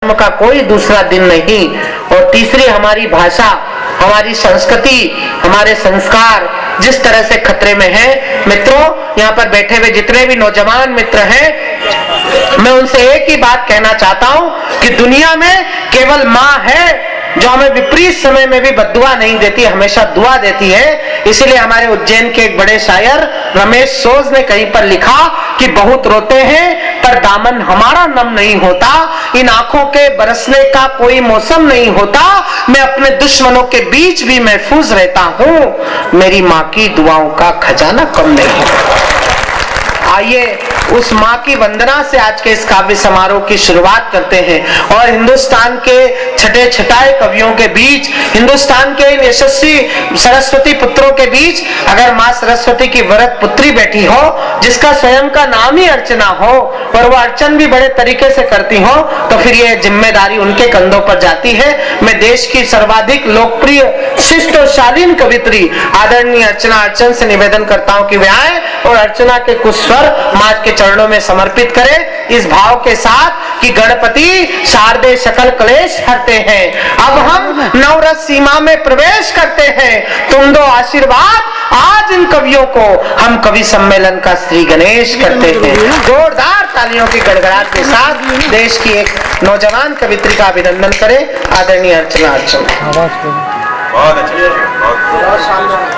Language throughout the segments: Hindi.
जन्म का कोई दूसरा दिन नहीं। और तीसरी, हमारी भाषा, हमारी संस्कृति, हमारे संस्कार जिस तरह से खतरे में है। मित्रों, यहाँ पर बैठे हुए जितने भी नौजवान मित्र हैं, मैं उनसे एक ही बात कहना चाहता हूं कि दुनिया में केवल माँ है जो हमें विपरीत समय में भी बद्दुआ नहीं देती, हमेशा दुआ देती है। इसीलिए हमारे उज्जैन के एक बड़े शायर रमेश सोज ने कहीं पर लिखा कि बहुत रोते हैं पर दामन हमारा नम नहीं होता, इन आंखों के बरसने का कोई मौसम नहीं होता, मैं अपने दुश्मनों के बीच भी महफूज रहता हूं, मेरी माँ की दुआओं का खजाना कम नहीं है। आइए उस माँ की वंदना से आज के इस काव्य समारोह की शुरुआत करते हैं। और हिंदुस्तान के छठे छटाए कवियों के बीच, हिंदुस्तान के इन यशस्वी सरस्वती पुत्रों के बीच अगर माँ सरस्वती की वरद पुत्री बैठी हो, जिसका स्वयं का नाम ही अर्चना हो और वो अर्चन भी बड़े तरीके से करती हो, तो फिर ये जिम्मेदारी उनके कंधों पर जाती है। मैं देश की सर्वाधिक लोकप्रिय शिष्ट और शालीन कवित्री आदरणीय अर्चना अर्चन से निवेदन करता हूँ कि वे आए और अर्चना के कुछ स्वर माँ के चरणों में समर्पित करें, इस भाव के साथ कि गणपति शारदे सकल क्लेश हरते हैं। अब हम नवरस सीमा में प्रवेश करते हैं, तुम दो आशीर्वाद आज इन कवियों को, हम कवि सम्मेलन का श्री गणेश करते हैं। जोरदार तालियों की गड़गड़ाहट के साथ देश की एक नौजवान कवित्री का अभिनंदन करें, आदरणीय अर्चना अर्चन। बहुत अच्छा, बहुत शानदार।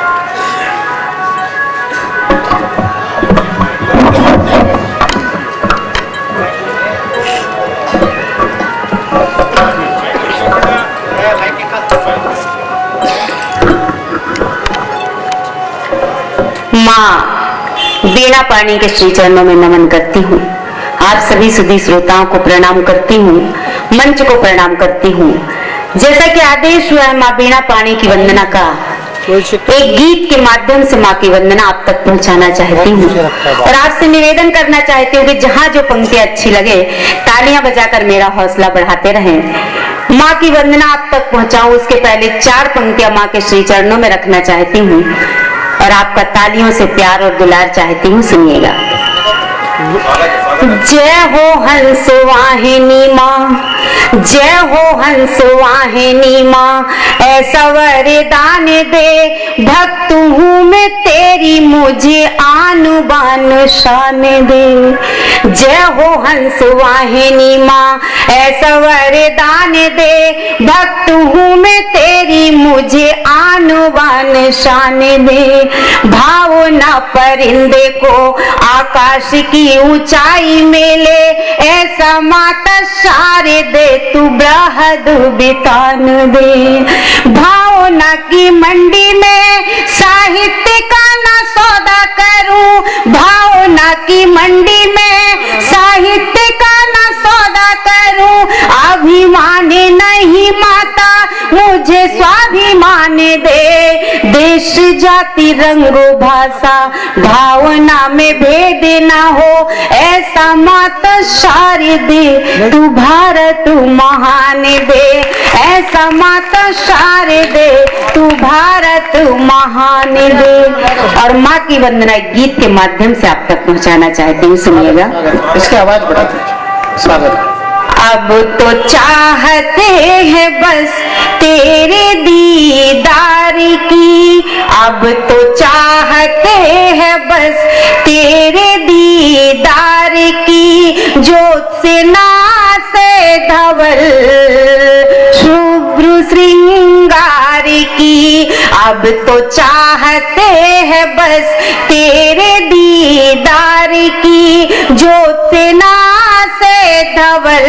माँ वीणा पाणी के श्री चरणों में नमन करती हूँ। आप सभी सुधी श्रोताओं को प्रणाम करती हूँ, मंच को प्रणाम करती हूँ। जैसा कि आदेश हुआ है माँ वीणा पाणी की वंदना का, एक गीत के माध्यम से माँ की वंदना आप तक पहुँचाना चाहती हूँ और आपसे निवेदन करना चाहती हूँ कि जहाँ जो पंक्तियाँ अच्छी लगे तालियां बजाकर मेरा हौसला बढ़ाते रहें। माँ की वंदना आप तक पहुँचाऊं उसके पहले 4 पंक्तियां माँ के श्री चरणों में रखना चाहती हूँ और आपका तालियों से प्यार और दुलार चाहती हूँ, सुनिएगा। जय हो हंस वाहिनी माँ, जय हो हंस वाहिनी माँ, ऐसा वरदान दे भक्त हूँ मैं तेरी, मुझे आन बान शान दे। जय हो हंस वाहिनी माँ, ऐसा वरदान दे भक्त हूँ मैं तेरी, मुझे आन बान शान दे। भावना परिंदे को आकाश की ऊंचाई में ले, ऐसा माता शारदे तू बृहद बितान दे। भावना की मंडी में साहित्य का ना सौदा करूं, भावना की मंडी में साहित्य का ना सौदा करूं, अभिमान नहीं माता मुझे स्वाभिमान दे। देश जाति रंगो भाषा भावना में भेद ना हो, ऐसा माता शारदे तू भारत महान दे, ऐसा माता शारदे तू भारत महान दे। और माँ की वंदना गीत के माध्यम से आप तक पहुँचाना चाहती हूँ, सुनिएगा। इसकी आवाज बढ़ा दीजिए। स्वागत। अब तो चाहते हैं बस तेरे दीदार की, अब तो चाहते हैं बस तेरे दीदार की, जोत से नासे धवल शुभ्र श्रृंगार की। अब तो चाहते हैं बस तेरे दीदार की, जोत से नासे धवल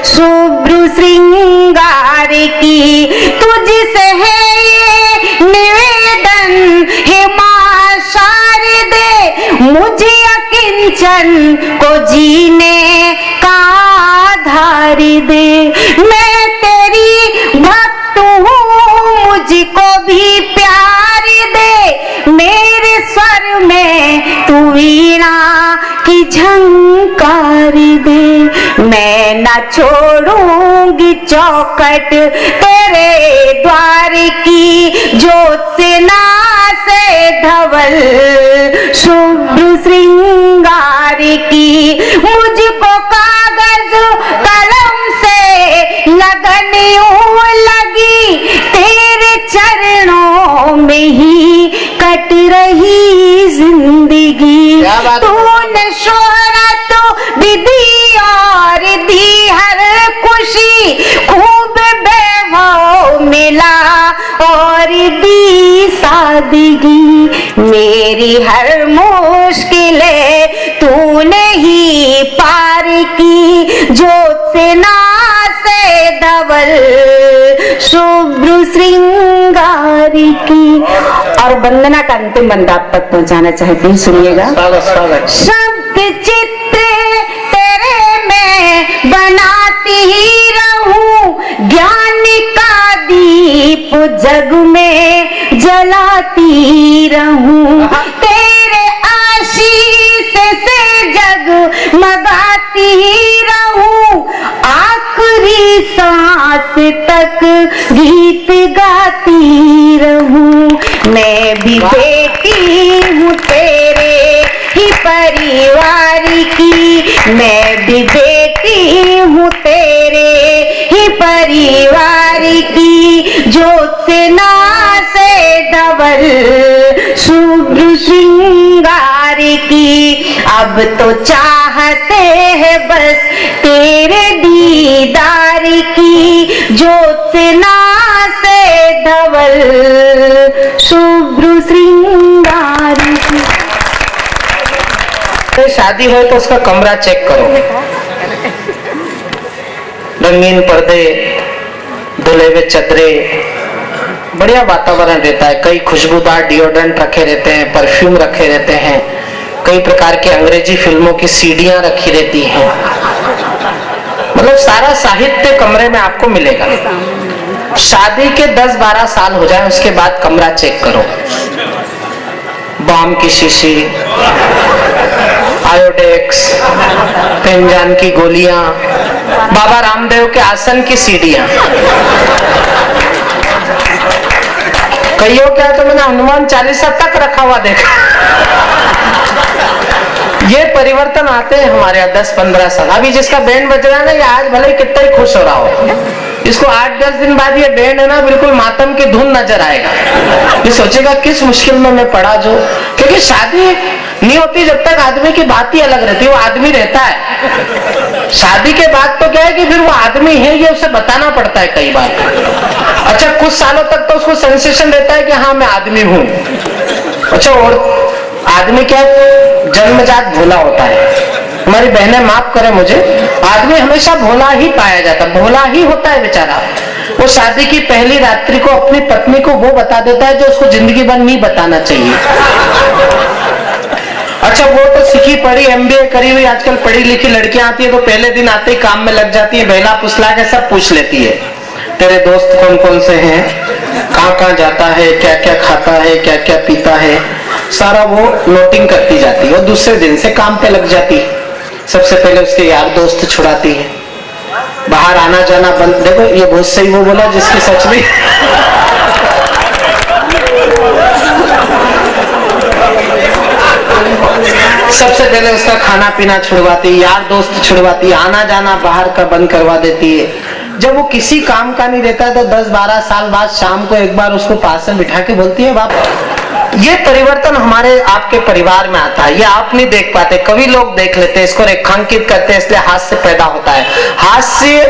शुभ्र श्रृंगार की। तुझसे है ये निवेदन हे माँ शारदे, मुझे अकिंचन को जीने का आधार दे। मैं तेरी भक्त हूँ, मुझको भी प्यार दे, मेरे स्वर में तू वीणा की झंकार दे। मैं न छोड़ूंगी चौखट तेरे द्वार की, जोत से नासे धवल शुभ्र श्रृंगार की। मुझको कागज कलम से तूने शोहरत भी दी और दी हर खुशी, खूब वैभव मिला और दी सादगी। मेरी हर मुश्किलें तूने ही पार की, जोत से ना से धवल शुभ्र श्रृंगार की। और वंदना का अंतिम बंदा आप तक पहुंचाना चाहती हूँ, सुनिएगा। शब्द चित्र तेरे मैं बनाती ही रहूं, ज्ञान का दीप जग में जलाती रहूं, तेरे आशीष से जग मगाती ही रहूं, आखिरी सांस तक गीत गाती रहूं। मैं भी बेटी हूँ तेरे ही परिवार की, मैं भी बेटी हूँ तेरे ही परिवार की, जोत से ना से धवल शुभ्र श्रृंगार की। अब तो चाहते हैं बस तेरे दीदार की, जोत से ना से धवल शुभ्र श्रृंगार की। शादी हो तो उसका कमरा चेक करो, रंगीन पर्दे, धुले हुए चदरे, बढ़िया वातावरण रहता है, कई खुशबूदार डिओड्रेंट रखे रहते हैं, परफ्यूम रखे रहते हैं, कई प्रकार के अंग्रेजी फिल्मों की सीडियां रखी रहती हैं, मतलब सारा साहित्य कमरे में आपको मिलेगा। शादी के 10-12 साल हो जाए उसके बाद कमरा चेक करो, बाम की शीशी, आयोडेक्स, पेंजान की गोलियां, बाबा रामदेव के आसन की सीढ़ियां, कईयों क्या तो मैंने हनुमान चालीसा तक रखा हुआ देखा। ये परिवर्तन आते हैं हमारे यहाँ 10-15 साल। अभी जिसका बैंड बज रहा है ना, ये आज भले ही कितना ही खुश हो रहा हो, इसको 8-10 दिन बाद ये बैंड है ना बिल्कुल मातम की धुन नजर आएगा। ये सोचेगा किस मुश्किल में मैं पड़ा जो, क्योंकि शादी नहीं होती जब तक आदमी की बात ही अलग रहती है, वो आदमी रहता है। शादी के बाद तो क्या है कि फिर वो आदमी है ये उसे बताना पड़ता है कई बार। अच्छा कुछ सालों तक तो उसको सेंसेशन रहता है कि हाँ मैं आदमी हूं। अच्छा और आदमी क्या जन्मजात भोला होता है, हमारी बहनें माफ करें मुझे, आदमी हमेशा भोला ही पाया जाता, भोला ही होता है बेचारा। वो शादी की पहली रात्रि को अपनी पत्नी को वो बता देता है जो उसको जिंदगी भर नहीं बताना चाहिए। अच्छा वो तो सीखी पढ़ी MBA करी हुई आजकल पढ़ी लिखी लड़कियां आती है तो पहले दिन आते ही काम में लग जाती है, बहला पुसला के सब पूछ लेती है, तेरे दोस्त कौन कौन से हैं, कहाँ कहाँ जाता है, क्या क्या खाता है, क्या क्या पीता है, सारा वो नोटिंग करती जाती है। और दूसरे दिन से काम पे लग जाती है, सबसे पहले उसके यार दोस्त छुड़ाती है, बाहर आना जाना बंद। देखो ये बहुत सही वो बोला जिसकी सच में सबसे पहले उसका खाना पीना छुड़वाती, यार दोस्त छुड़वाती, आना जाना बाहर का बंद करवा देती है। जब वो किसी काम का नहीं रहता है तो 10-12 साल बाद शाम को एक बार उसको पास में बिठा के बोलती है बाप। ये परिवर्तन हमारे आपके परिवार में आता है, ये आप नहीं देख पाते, कवि लोग देख लेते हैं, इसको रेखांकित करते हैं, इसलिए हास्य पैदा होता है। हास्य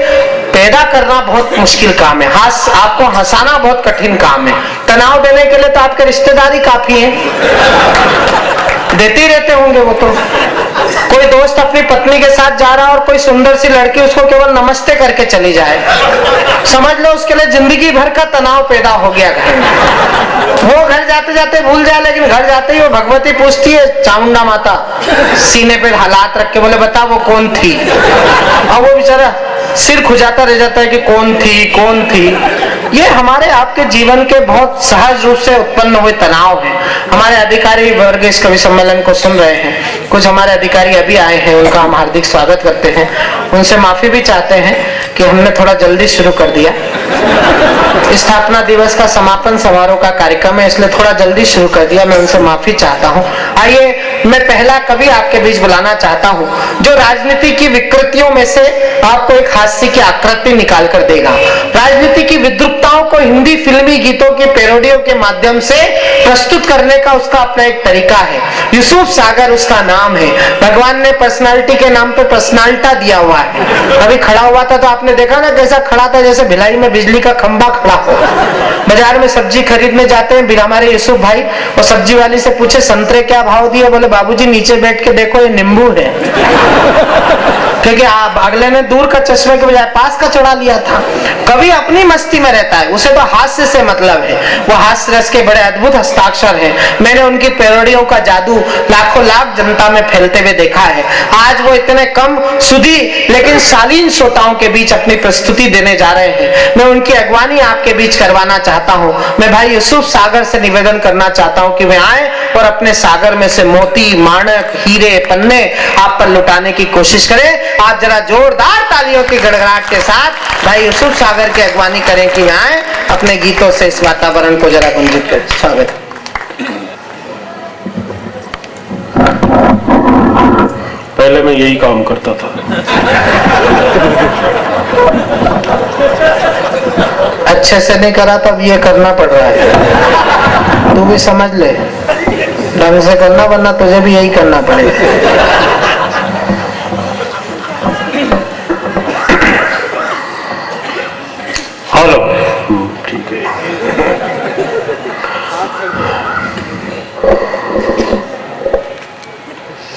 पैदा करना बहुत मुश्किल काम है, हास्य आपको हंसाना बहुत कठिन काम है। तनाव देने के लिए तो आपके रिश्तेदार ही काफी है, देते ही रहते होंगे वो तो। कोई दोस्त अपनी पत्नी के साथ जा रहा है और कोई सुंदर सी लड़की उसको केवल नमस्ते करके चली जाए, समझ लो उसके लिए जिंदगी भर का तनाव पैदा हो गया घर में। वो घर जाते जाते भूल जाए, लेकिन घर जाते ही वो भगवती पूछती है, चामुंडा माता सीने पे हालात रख के बोले बता वो कौन थी। अब वो बेचारा सिर खुजाता रह जाता है कि कौन थी कौन थी। ये हमारे आपके जीवन के बहुत सहज रूप से उत्पन्न हुए तनाव हैं। हमारे अधिकारी वर्ग इस कवि सम्मेलन को सुन रहे हैं, कुछ हमारे अधिकारी अभी आए हैं, उनका हम हार्दिक स्वागत करते हैं, उनसे माफी भी चाहते हैं कि हमने थोड़ा जल्दी शुरू कर दिया। स्थापना दिवस का समापन समारोह का कार्यक्रम है इसलिए थोड़ा जल्दी शुरू कर दिया, मैं उनसे माफी चाहता हूँ। आइए मैं पहला कवि आपके बीच बुलाना चाहता हूँ जो राजनीति की विकृतियों में से आपको एक हास्य की आकृति निकाल कर देगा, राजनीति की विद्रुपताओं कविताओं को हिंदी फिल्मी गीतों की पैरोडियों के माध्यम से प्रस्तुत करने का उसका अपना एक तरीका है। यूसुफ सागर उसका नाम है। भगवान ने पर्सनालिटी के नाम पे पर्सनालिटा दिया हुआ है। अभी खड़ा हुआ था तो आपने देखा ना कैसा खड़ा था, जैसे भिलाई में बिजली का खंभा खड़ा हो। बाजार में सब्जी खरीदने जाते हैं हमारे यूसुफ भाई, और सब्जी वाली से पूछे संतरे क्या भाव दिए, बोले बाबूजी नीचे बैठ के देखो ये नींबू है। क्योंकि अगले ने दूर का चश्मे के बजाय पास का चढ़ा लिया था। कवि अपनी मस्ती में रहता है, उसे तो हास्य से मतलब है। वो हास्य रस के बड़े अद्भुत हस्ताक्षर हैं। मैंने उनकी पैरोडियों का जादू लाखों लाख जनता में फैलते हुए देखा है। आज वो इतने कम सुधी लेकिन शालीन श्रोताओं के बीच अपनी प्रस्तुति देने जा रहे हैं। मैं उनकी अगवानी आपके बीच करवाना चाहता हूँ। मैं भाई यूसुफ सागर से निवेदन करना चाहता हूँ कि वे आए और अपने सागर में से मोती, माणक, हीरे, पन्ने आप पर लुटाने की कोशिश करें। आप जरा जोरदार तालियों की गड़गड़ाहट के साथ भाई यूसुफ सागर की अगवानी करें कि वे आए अपने गीतों से इस वातावरण को जरा गुंजित करें। स्वागत। पहले मैं यही काम करता था। अच्छे से नहीं करा तो अब ये करना पड़ रहा है। तू भी समझ ले, ढंग से करना वरना तुझे भी यही करना पड़ेगा। हेलो, ठीक है।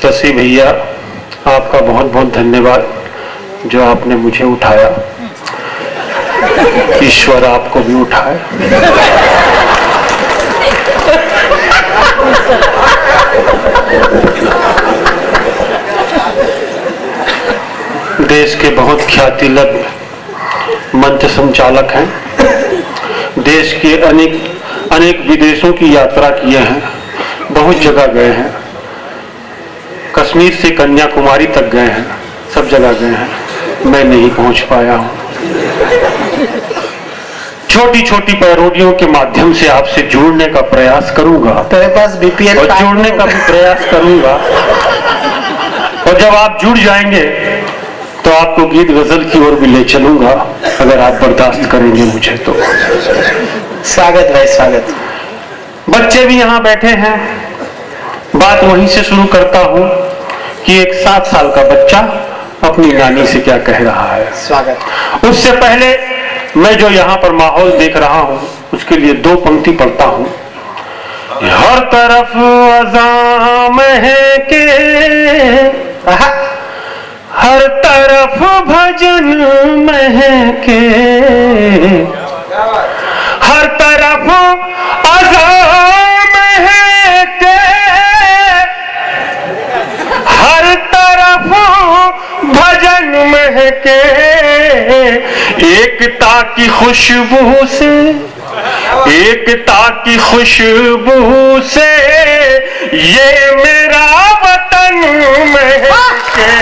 शशि भैया, आपका बहुत बहुत धन्यवाद जो आपने मुझे उठाया। ईश्वर आपको भी उठाए। देश के बहुत ख्यातिलब्ध मंच संचालक हैं। देश के अनेक विदेशों की यात्रा किए हैं, बहुत जगह गए हैं, कश्मीर से कन्याकुमारी तक गए हैं, सब जगह गए हैं। मैं नहीं पहुंच पाया हूं। छोटी छोटी पैरोडियों के माध्यम से आपसे जुड़ने का प्रयास करूंगा। तेरे पास बीपीएल और जुड़ने का भी प्रयास करूंगा। और जब आप जुड़ जाएंगे तो आपको गीत गजल की ओर भी ले चलूंगा, अगर आप बर्दाश्त करेंगे मुझे तो। स्वागत भाई, स्वागत। बच्चे भी यहाँ बैठे हैं। बात वहीं से शुरू करता हूँ कि एक 7 साल का बच्चा अपनी नानी से क्या कह रहा है। स्वागत। उससे पहले मैं जो यहाँ पर माहौल देख रहा हूँ उसके लिए 2 पंक्ति पढ़ता हूँ। हर तरफ अज़ाम है के, हर तरफ भजन महके, हर तरफ अज़ाम है के, हर तरफ भजन महके, एकता की खुशबू से, एकता की खुशबू से ये मेरा वतन महके।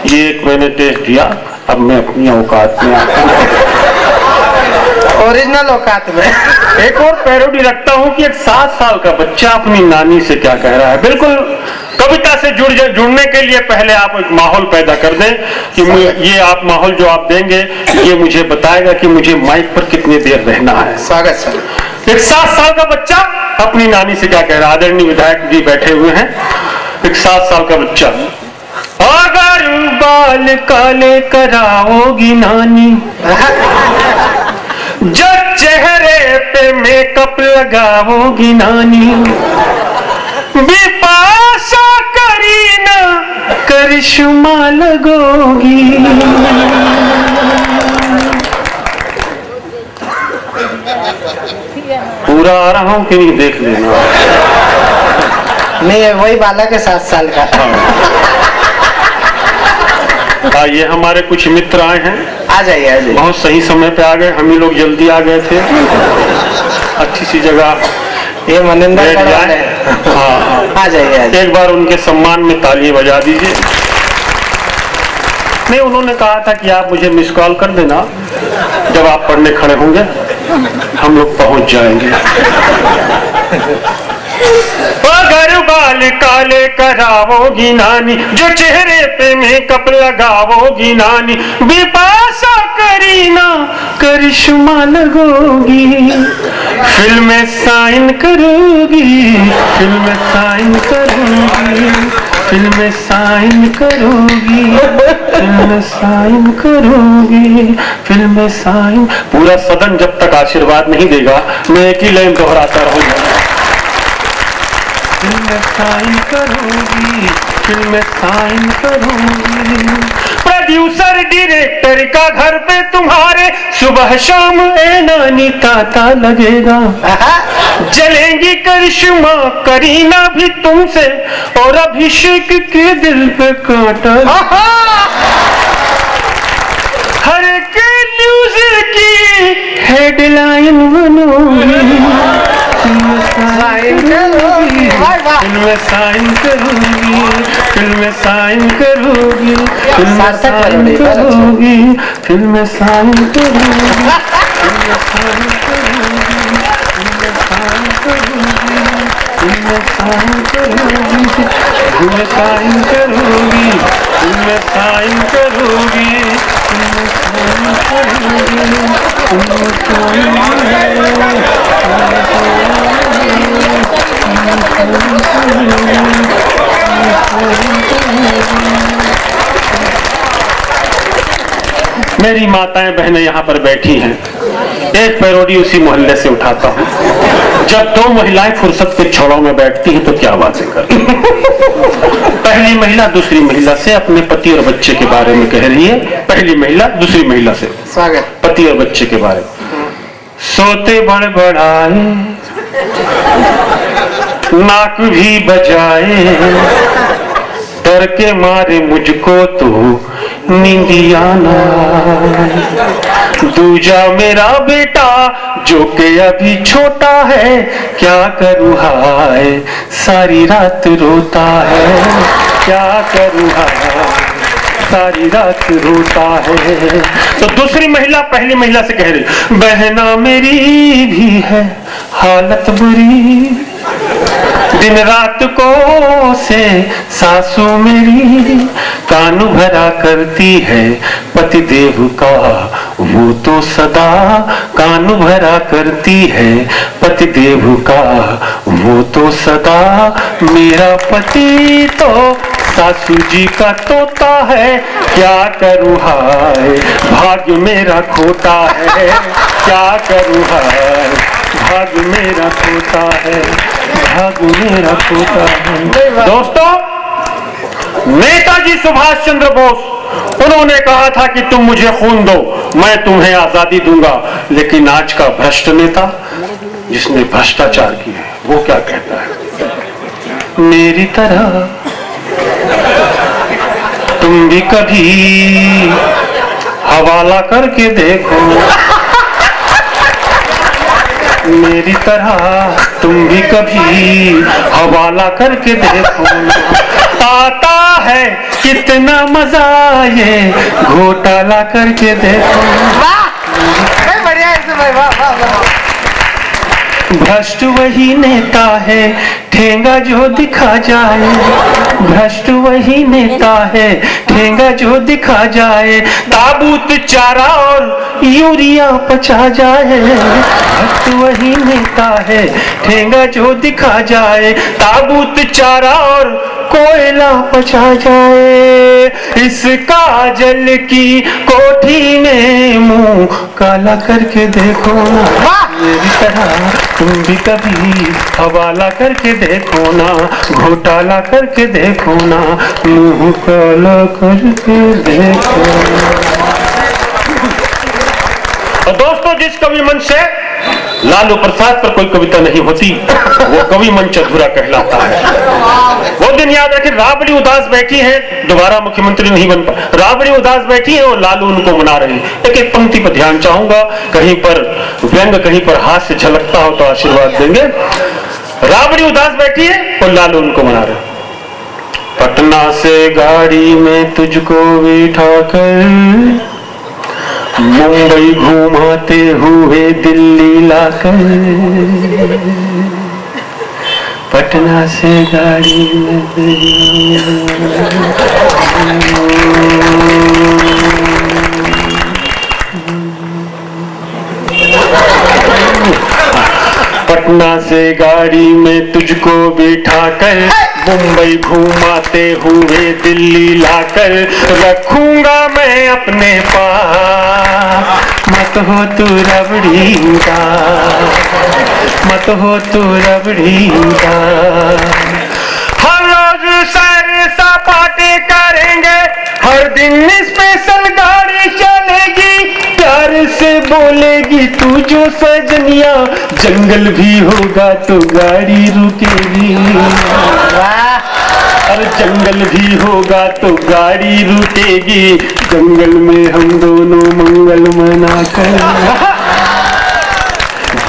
ये एक मैंने टेस्ट दिया, अब मैं अपनी औकात में आता हूँ, ओरिजिनल औकात में। एक और पैरोडी रखता हूँ कि एक 7 साल का बच्चा अपनी नानी से क्या कह रहा है। बिल्कुल कविता से जुड़ने के लिए पहले आप एक माहौल पैदा कर दें कि ये आप माहौल जो आप देंगे ये मुझे बताएगा कि मुझे माइक पर कितनी देर रहना है। स्वागत सर। एक 7 साल का बच्चा अपनी नानी से क्या कह रहा है। आदरणीय विधायक जी बैठे हुए हैं। एक 7 साल का बच्चा, अगर बाल काले कराओगी नानी, जब चेहरे पे मेकअप लगाओगी नानी, बिपाशा करीना करिश्मा लगोगी। पूरा आ रहा हूँ कि नहीं देख लेना। नहीं, वही बालक है 7 साल का। ये हमारे कुछ मित्र आए हैं। आ जाइए, आ जाइए। बहुत सही समय पे आ गए, हम ही लोग जल्दी आ गए थे। अच्छी सी जगह ये मनिंदर बैठ वाले जाए। हैं। हाँ, आ जाइए। एक बार उनके सम्मान में तालियां बजा दीजिए। नहीं, उन्होंने कहा था कि आप मुझे मिस कॉल कर देना, जब आप पढ़ने खड़े होंगे हम लोग पहुंच जाएंगे। अगर बाल काले करावोगी नानी, जो चेहरे पे मेकअप लगावोगी नानी, बिपाशा करीना करिश्मा लगोगी, फिल्म में साइन करोगी, फिल्म में साइन करोगी, फिल्म में साइन करोगी, फिल्म में साइन करोगी, फिल्म में साइन। पूरा सदन जब तक आशीर्वाद नहीं देगा मैं एक ही लाइन दोहराता रहूंगा। फिल्म में साइन करोगी, फिल्म में साइन करोगी। प्रोड्यूसर डायरेक्टर का घर पे तुम्हारे सुबह शाम ए नानी ताता लगेगा, जलेंगी करिश्मा करीना भी तुमसे, और अभिषेक के दिल पे कांटा। हर एक न्यूज की हेडलाइन बनोगी, फिल्म साइन करोगी, फिल्म साइन करोगी, फिल्म साइन करोगी, फिल्म साइन करोगी, फिल्म साइन करोगी, फिल्म साइन करोगी, फिल्म साइन करोगी, फिल्म साइन करोगी, फिल्म साइन करोगी, फिल्म साइन करोगी, फिल्म साइन करोगी, फिल्म मेरी माताएं बहनें यहाँ पर बैठी हैं। एक पैरोडी उसी मोहल्ले से उठाता हूँ। जब दो महिलाएं फुर्सत के छोड़ों में बैठती हैं तो क्या बातें करती हैं। पहली महिला दूसरी महिला से अपने पति और बच्चे के बारे में कह रही है। पहली महिला दूसरी महिला से स्वागत। पति और बच्चे के बारे में। सोते बड़बड़ाए, नाक भी बजाए, डर के मारे मुझको तो नींदिया ना। दूजा मेरा बेटा जो के अभी छोटा है, क्या करूँ हाय सारी रात रोता है, क्या करूँ हाय सारी रात रोता है। तो दूसरी महिला पहली महिला से कह रही, बहना मेरी भी है हालत बुरी, दिन रात को से सासू मेरी कान भरा करती है, पतिदेव का वो तो सदा कान भरा करती है, पतिदेव का वो तो सदा। मेरा पति तो सासू जी का तोता है, क्या करूँ हाय भाग्य मेरा खोटा है, क्या करूँ हाय भाग्य मेरा खोटा है, भाग्य मेरा खोटा है। दोस्तों, नेताजी सुभाष चंद्र बोस उन्होंने कहा था कि तुम मुझे खून दो मैं तुम्हें आजादी दूंगा, लेकिन आज का भ्रष्ट नेता जिसने भ्रष्टाचार किया वो क्या कहता है, मेरी तरह तुम भी कभी हवाला करके देखो, मेरी तरह तुम भी कभी हवाला करके देखो, आता है कितना मजा ये घोटाला करके देखो। बढ़िया है भाई, वाह वाह वाह। भ्रष्ट वही नेता है ठेंगा जो दिखा जाए, भ्रष्ट वही नेता है ठेंगा जो दिखा जाए, ताबूत चारा और यूरिया पचा जाए, भ्रष्ट वही नेता है ठेंगा जो दिखा जाए, ताबूत चारा और कोयला पचा जाए, इस काजल की कोठी में मुंह काला करके देखो ना, मेरी तरह तुम भी कभी हवाला करके देखो ना, घोटाला करके देखो ना, मुंह काला करके देखो। और दोस्तों, जिस कवि मंच से लालू प्रसाद पर कोई कविता नहीं होती वो कवि मंच अधूरा कहलाता है। वो दिन याद रखें, राबड़ी उदास बैठी है, दोबारा मुख्यमंत्री नहीं बन पाए, राबड़ी उदास बैठी है और लालू उनको मना रहे हैं। एक एक पंक्ति पर ध्यान चाहूंगा, कहीं पर व्यंग कहीं पर हास्य झलकता हो तो आशीर्वाद देंगे। राबड़ी उदास बैठी है और लालू उनको मना रहे हैं। पटना से गाड़ी में तुझको बिठा कर मुंबई घुमाते हुए दिल्ली लाकर, पटना से गाड़ी में पटना से गाड़ी में तुझको बिठा कर मुंबई घुमाते हुए दिल्ली लाकर रखूंगा मैं अपने पास। मत हो तू रबड़ी का, मत हो तू रबड़ी का। हर रोज सैर सपाटे करेंगे, हर दिन स्पेशल गाड़ी चलेगी, प्यार से बोलेगी तू जो सजनिया, जंगल भी होगा तो गाड़ी रुकेगी। और जंगल भी होगा तो गाड़ी रुकेगी, जंगल में हम दोनों मंगल मनाकर,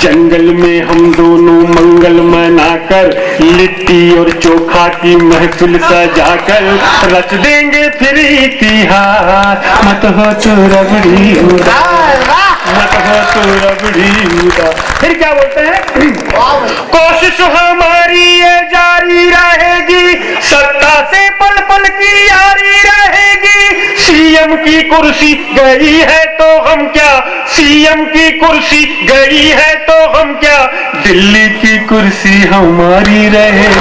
जंगल में हम दोनों मंगल मनाकर, लिट्टी और चोखा की महफिल सजाकर रच देंगे फिर इतिहास। मत हो तू रबड़ी उदास, मत हो तू रबड़ी उदास। फिर क्या बोलते हैं? कोशिश हमारी ये जारी रहेगी, सत्ता से पल पल की यारी रहेगी। सीएम की कुर्सी गई है तो हम क्या, सीएम की कुर्सी गई है तो हम क्या, दिल्ली की कुर्सी हमारी रहेगी।